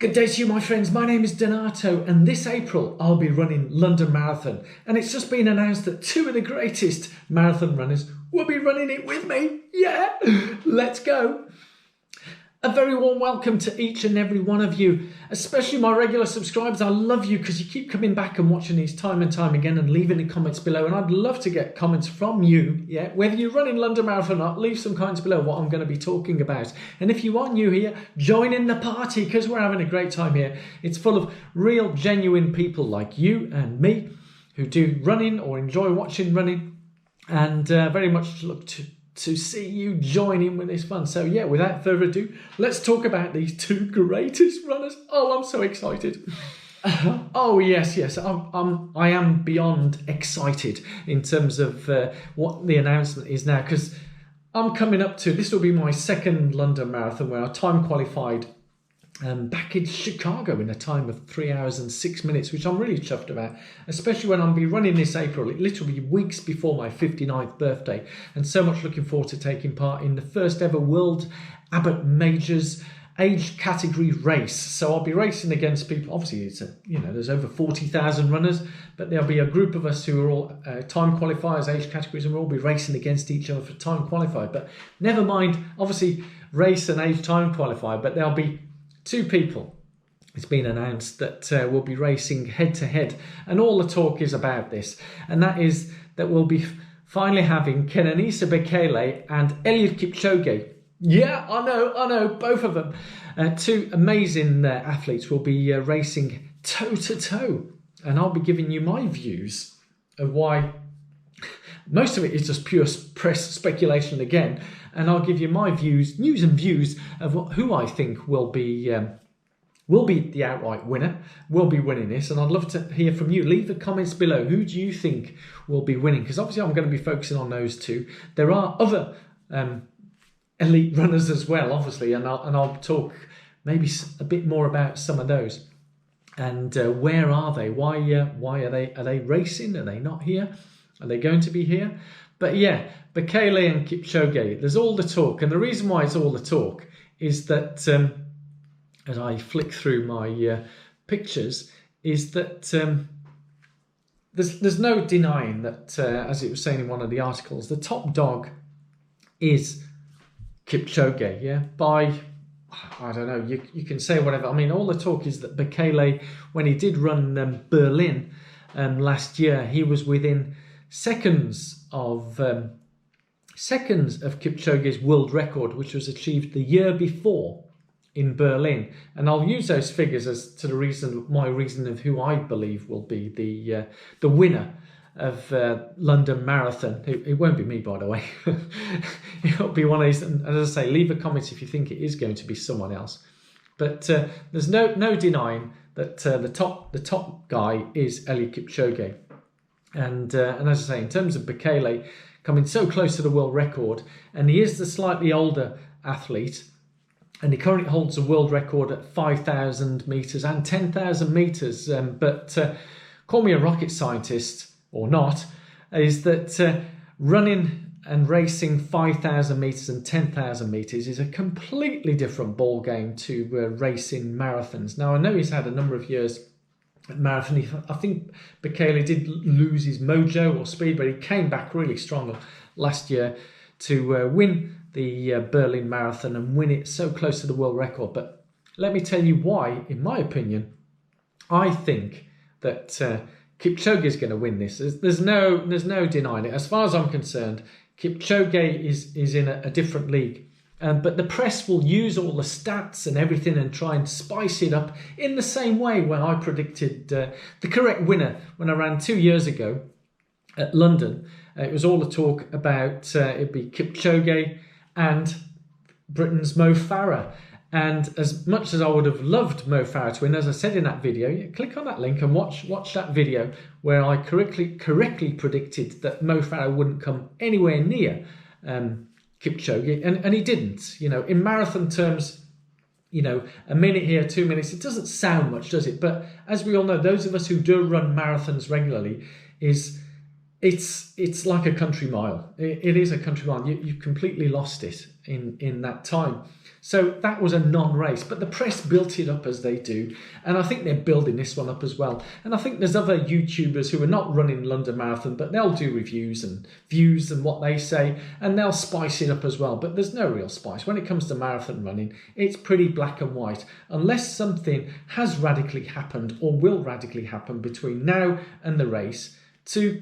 Good day to you, my friends. My name is Donato, and this April I'll be running London Marathon. And it's just been announced that two of the greatest marathon runners will be running it with me. Yeah, let's go. A very warm welcome to each and every one of you, especially my regular subscribers. I love you because you keep coming back and watching these time and time again and leaving the comments below. And I'd love to get comments from you. Yeah, whether you're running London Marathon or not, leave some comments below what I'm going to be talking about. And if you are new here, join in the party because we're having a great time here. It's full of real, genuine people like you and me who do running or enjoy watching running, and very much look to see you join in with this fun. So yeah, without further ado, let's talk about these two greatest runners. Oh, I'm so excited. Oh yes, I am beyond excited in terms of what the announcement is now, because I'm coming up to, this will be my second London Marathon where I time qualified back in Chicago in a time of 3 hours and 6 minutes, which I'm really chuffed about, especially when I'll be running this April, literally weeks before my 59th birthday, and so much looking forward to taking part in the first ever World Abbott Majors age category race. So I'll be racing against people, obviously it's there's over 40,000 runners, but there'll be a group of us who are all time qualifiers, age categories, and we'll all be racing against each other for time qualified. But never mind, obviously race and age time qualified, but there'll be two people, it's been announced, that will be racing head to head, and all the talk is about this, and that is that we'll be finally having Kenenisa Bekele and Eliud Kipchoge. Yeah, I know, both of them. Two amazing athletes will be racing toe to toe, and I'll be giving you my views of why. Most of it is just pure press speculation again, and I'll give you my views, news and views of who I think will be the outright winner, will be winning this. And I'd love to hear from you. Leave the comments below. Who do you think will be winning? Because obviously I'm going to be focusing on those two. There are other elite runners as well, obviously, and I'll talk maybe a bit more about some of those. And where are they? Why are they racing? Are they not here? Are they going to be here? But yeah, Bekele and Kipchoge, there's all the talk. And the reason why it's all the talk is that, as I flick through my pictures, is that there's no denying that, as it was saying in one of the articles, the top dog is Kipchoge, yeah? By, I don't know, you can say whatever. I mean, all the talk is that Bekele, when he did run Berlin last year, he was within seconds of Kipchoge's world record, which was achieved the year before in Berlin. And I'll use those figures as to my reason of who I believe will be the winner of London Marathon. It won't be me, by the way. It'll be one of these. And as I say, leave a comment if you think it is going to be someone else. But there's no denying that the top guy is Eliud Kipchoge. And as I say, in terms of Bekele coming so close to the world record, and he is the slightly older athlete, and he currently holds a world record at 5,000 meters and 10,000 meters. But call me a rocket scientist or not, is that running and racing 5,000 meters and 10,000 meters is a completely different ball game to racing marathons. Now, I know he's had a number of years marathon. I think Bekele did lose his mojo or speed, but he came back really strong last year to win the Berlin Marathon and win it so close to the world record. But let me tell you why, in my opinion, I think that Kipchoge is going to win this. There's no denying it. As far as I'm concerned, Kipchoge is in a different league. But the press will use all the stats and everything and try and spice it up in the same way when I predicted the correct winner when I ran 2 years ago at London. It was all the talk about it'd be Kipchoge and Britain's Mo Farah. And as much as I would have loved Mo Farah to win, as I said in that video, click on that link and watch that video where I correctly predicted that Mo Farah wouldn't come anywhere near Kipchoge, and he didn't. In marathon terms, a minute here, 2 minutes, it doesn't sound much, does it? But as we all know, those of us who do run marathons regularly, it's like a country mile. It is a country mile. You've completely lost it in that time. So that was a non-race, but the press built it up as they do. And I think they're building this one up as well. And I think there's other YouTubers who are not running London Marathon, but they'll do reviews and views and what they say, and they'll spice it up as well. But there's no real spice. When it comes to marathon running, it's pretty black and white. Unless something has radically happened or will radically happen between now and the race to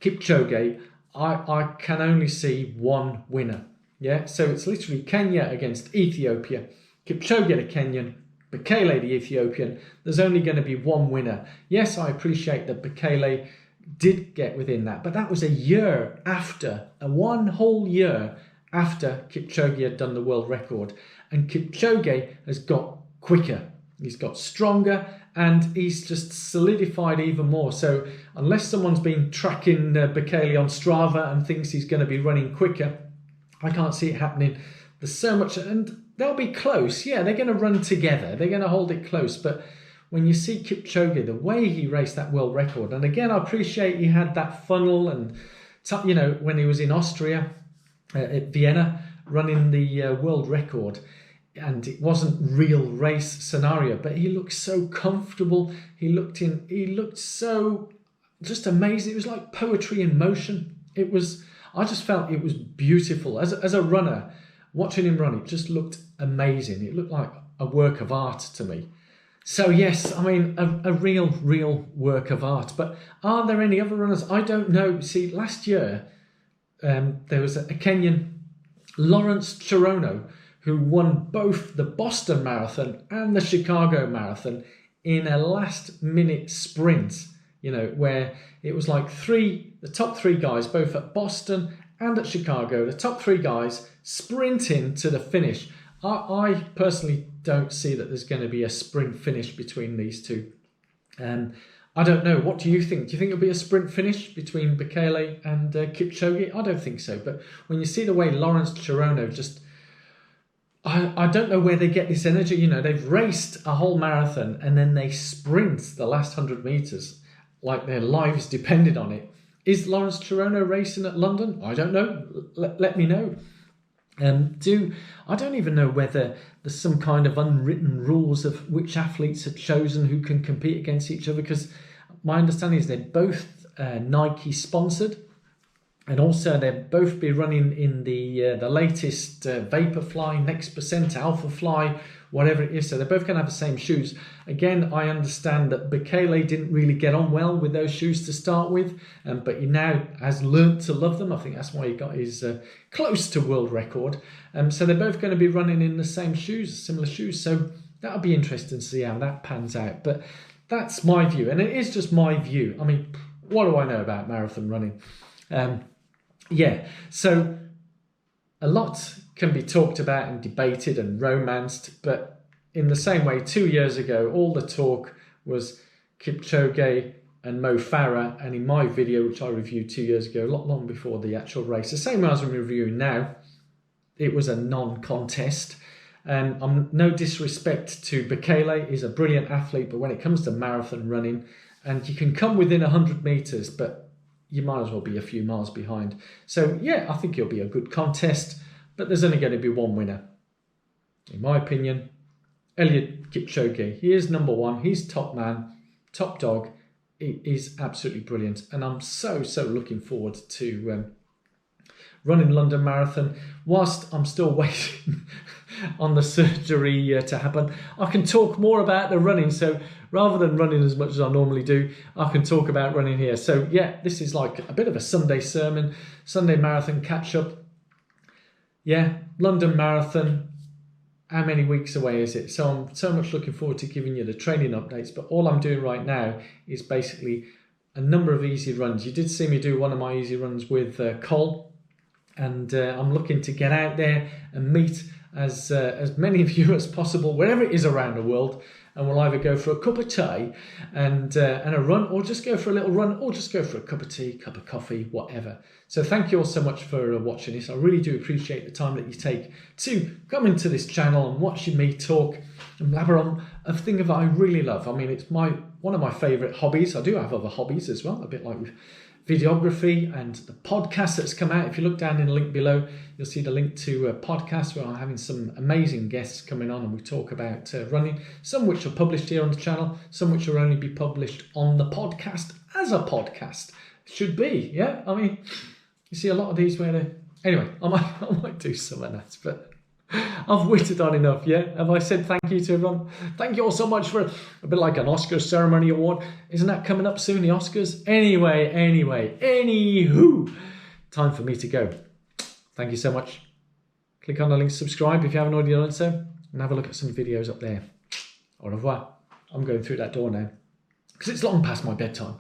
Kipchoge, I can only see one winner. Yeah, so it's literally Kenya against Ethiopia. Kipchoge the Kenyan, Bekele the Ethiopian. There's only going to be one winner. Yes, I appreciate that Bekele did get within that, but that was a year after, one whole year after Kipchoge had done the world record. And Kipchoge has got quicker. He's got stronger, and he's just solidified even more. So unless someone's been tracking Bekele on Strava and thinks he's going to be running quicker, I can't see it happening. There's so much, and they'll be close. Yeah, they're going to run together. They're going to hold it close. But when you see Kipchoge, the way he raced that world record, and again, I appreciate he had that funnel, and you know, when he was in Austria, at Vienna, running the world record, and it wasn't real race scenario, but he looked so comfortable. He looked so just amazing. It was like poetry in motion. I just felt it was beautiful. As a runner, watching him run, it just looked amazing. It looked like a work of art to me. So yes, I mean, a real work of art. But are there any other runners? I don't know. See, last year, there was a Kenyan, Lawrence Cherono, who won both the Boston Marathon and the Chicago Marathon in a last-minute sprint. You know, where it was like the top three guys, both at Boston and at Chicago, the top three guys sprinting to the finish. I personally don't see that there's going to be a sprint finish between these two. I don't know. What do you think? Do you think it'll be a sprint finish between Bekele and Kipchoge? I don't think so. But when you see the way Lawrence Cherono just... I don't know where they get this energy. You know, they've raced a whole marathon and then they sprint the last 100 metres like their lives depended on it. Is Lawrence Cherono racing at London? I don't know. Let me know. I don't even know whether there's some kind of unwritten rules of which athletes are chosen who can compete against each other, because my understanding is they're both Nike sponsored, and also they'll both be running in the latest Vaporfly, Next Percent, Alpha Fly, whatever it is. So they're both going to have the same shoes. Again, I understand that Bekele didn't really get on well with those shoes to start with, but he now has learnt to love them. I think that's why he got his close to world record. So they're both going to be running in the same shoes, similar shoes. So that'll be interesting to see how that pans out. But that's my view, and it is just my view. I mean, what do I know about marathon running? Yeah, so a lot can be talked about and debated and romanced, but in the same way, 2 years ago, all the talk was Kipchoge and Mo Farah, and in my video, which I reviewed 2 years ago, long before the actual race, the same as I'm reviewing now, it was a non-contest. I'm no disrespect to Bekele, he's a brilliant athlete, but when it comes to marathon running, and you can come within 100 metres, but you might as well be a few miles behind. So yeah, I think it'll be a good contest, but there's only going to be one winner. In my opinion, Eliud Kipchoge. He is number one. He's top man, top dog. He is absolutely brilliant. And I'm so looking forward to running London Marathon. Whilst I'm still waiting on the surgery to happen, I can talk more about the running. So rather than running as much as I normally do, I can talk about running here. So yeah, this is like a bit of a Sunday sermon, Sunday Marathon catch up. Yeah, London Marathon. How many weeks away is it? So I'm so much looking forward to giving you the training updates. But all I'm doing right now is basically a number of easy runs. You did see me do one of my easy runs with Cole. And I'm looking to get out there and meet as many of you as possible, wherever it is around the world. And we'll either go for a cup of tea and a run, or just go for a little run, or just go for a cup of tea, cup of coffee, whatever. So thank you all so much for watching this. I really do appreciate the time that you take to come into this channel and watching me talk and blabber on a thing that I really love. I mean, it's one of my favourite hobbies. I do have other hobbies as well, a bit like with videography and the podcast that's come out. If you look down in the link below, you'll see the link to a podcast where I'm having some amazing guests coming on and we talk about running, some which are published here on the channel, some which will only be published on the podcast as a podcast. Should be, yeah? I mean, you see a lot of these where they... Anyway, I might do some of that, but I've waited on enough, yeah? Have I said thank you to everyone? Thank you all so much for a bit like an Oscars ceremony award. Isn't that coming up soon, the Oscars? Anywho, time for me to go. Thank you so much. Click on the link, subscribe if you haven't already done so, and have a look at some videos up there. Au revoir. I'm going through that door now because it's long past my bedtime.